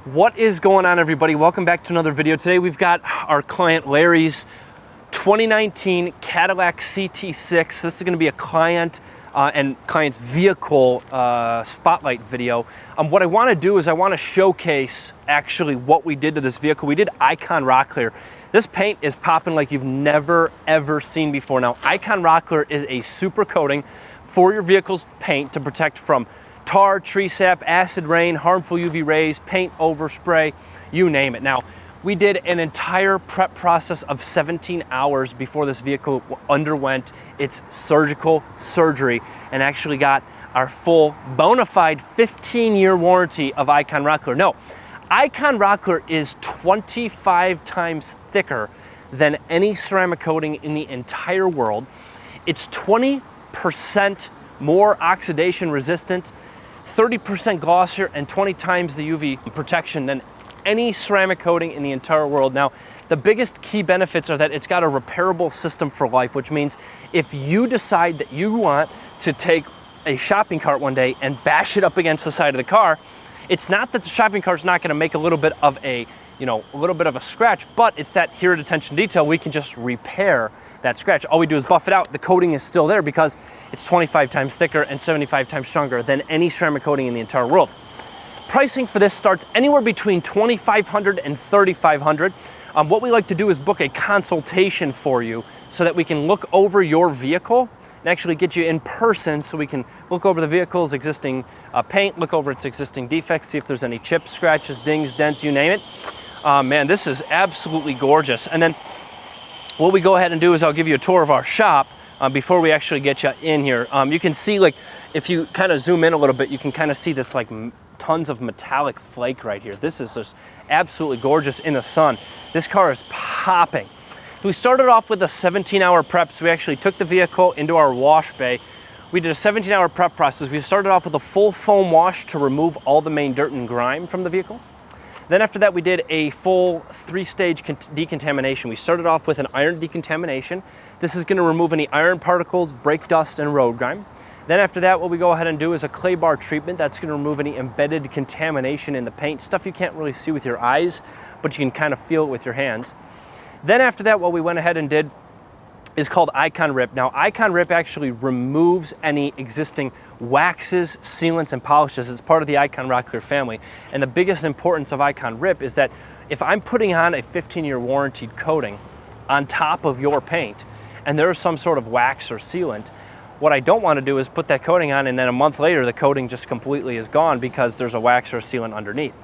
What is going on, everybody? Welcome back to another video. Today we've got our client Larry's 2019 Cadillac CT6. This is going to be a client's vehicle spotlight video. What I want to do is I want to showcase actually what we did to this vehicle. We did Icon Rock Clear. This paint is popping like you've never ever seen before. Now, Icon Rock Clear is a super coating for your vehicle's paint to protect from tar, tree sap, acid rain, harmful UV rays, paint overspray, you name it. Now, we did an entire prep process of 17 hours before this vehicle underwent its surgical surgery and actually got our full bona fide 15-year warranty of Icon Rock Clear. No, Icon Rock Clear is 25 times thicker than any ceramic coating in the entire world. It's 20% more oxidation resistant, 30% glossier, and 20 times the UV protection than any ceramic coating in the entire world. Now, the biggest key benefits are that it's got a repairable system for life, which means if you decide that you want to take a shopping cart one day and bash it up against the side of the car, it's not that the shopping cart's not gonna make a little bit of a scratch, but it's that here at Attention Detail, we can just repair that scratch. All we do is buff it out. The coating is still there because it's 25 times thicker and 75 times stronger than any ceramic coating in the entire world. Pricing for this starts anywhere between $2,500 and $3,500. What we like to do is book a consultation for you so that we can look over your vehicle and actually get you in person so we can look over the vehicle's existing paint, look over its existing defects, see if there's any chips, scratches, dings, dents, you name it. Man, this is absolutely gorgeous. And then what we go ahead and do is I'll give you a tour of our shop before we actually get you in here. You can see, like, if you kind of zoom in a little bit, you can kind of see this like tons of metallic flake right here. This is just absolutely gorgeous in the sun. This car is popping. We started off with a 17-hour prep, so we actually took the vehicle into our wash bay. We did a 17-hour prep process. We started off with a full foam wash to remove all the main dirt and grime from the vehicle. Then after that, we did a full 3-stage decontamination. We started off with an iron decontamination. This is gonna remove any iron particles, brake dust, and road grime. Then after that, what we go ahead and do is a clay bar treatment. That's gonna remove any embedded contamination in the paint, stuff you can't really see with your eyes, but you can kind of feel it with your hands. Then after that, what we went ahead and did is called Icon Rip. Now, Icon Rip actually removes any existing waxes, sealants, and polishes. It's part of the Icon Rock Clear family. And the biggest importance of Icon Rip is that if I'm putting on a 15-year warranted coating on top of your paint, and there's some sort of wax or sealant, what I don't want to do is put that coating on and then a month later, the coating just completely is gone because there's a wax or a sealant underneath.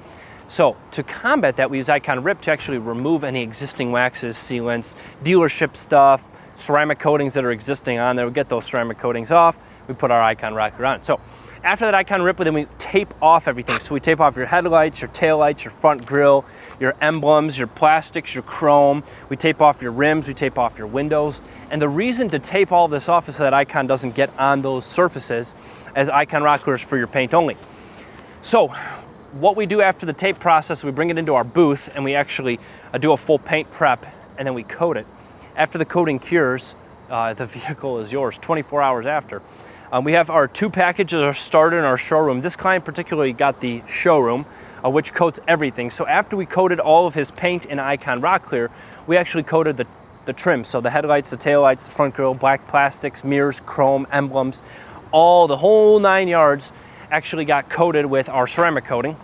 So to combat that, we use Icon Rip to actually remove any existing waxes, sealants, dealership stuff, ceramic coatings that are existing on there. We get those ceramic coatings off, we put our Icon Rock Clear on. So after that Icon Rip, then we tape off everything. So we tape off your headlights, your taillights, your front grille, your emblems, your plastics, your chrome. We tape off your rims, we tape off your windows. And the reason to tape all this off is so that Icon doesn't get on those surfaces, as Icon Rock Clear is for your paint only. So what we do after the tape process, we bring it into our booth and we actually do a full paint prep and then we coat it. After the coating cures, the vehicle is yours 24 hours after. We have our 2 packages that are started in our showroom. This client particularly got the showroom, which coats everything. So after we coated all of his paint in Icon Rock Clear, we actually coated the trim. So the headlights, the taillights, the front grille, black plastics, mirrors, chrome, emblems, the whole 9 yards actually got coated with our ceramic coating,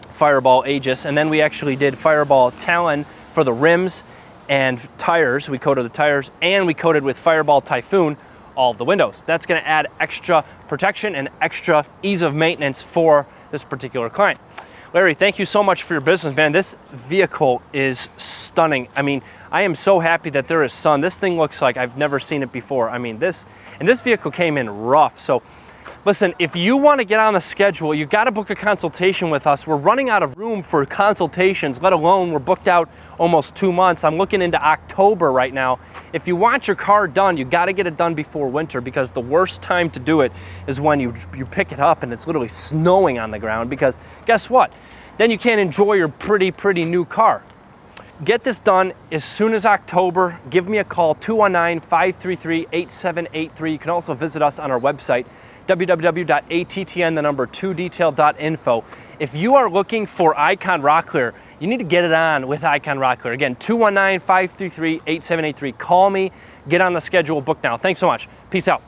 Fireball Aegis. And then we actually did Fireball Talon for the rims and tires. We coated the tires, and we coated with Fireball Typhoon all of the windows. That's gonna add extra protection and extra ease of maintenance for this particular client. Larry, thank you so much for your business, man. This vehicle is stunning. I mean, I am so happy that there is sun. This thing looks like I've never seen it before. I mean, this vehicle came in rough. So listen, if you want to get on the schedule, you got to book a consultation with us. We're running out of room for consultations, let alone we're booked out almost 2 months. I'm looking into October right now. If you want your car done, you got to get it done before winter, because the worst time to do it is when you pick it up and it's literally snowing on the ground, because guess what? Then you can't enjoy your pretty new car. Get this done as soon as October. Give me a call, 219-533-8783. You can also visit us on our website, www.attn2detail.info. If you are looking for Icon Rock Clear, you need to get it on with Icon Rock Clear. Again, 219-533-8783. Call me, get on the schedule, book now. Thanks so much. Peace out.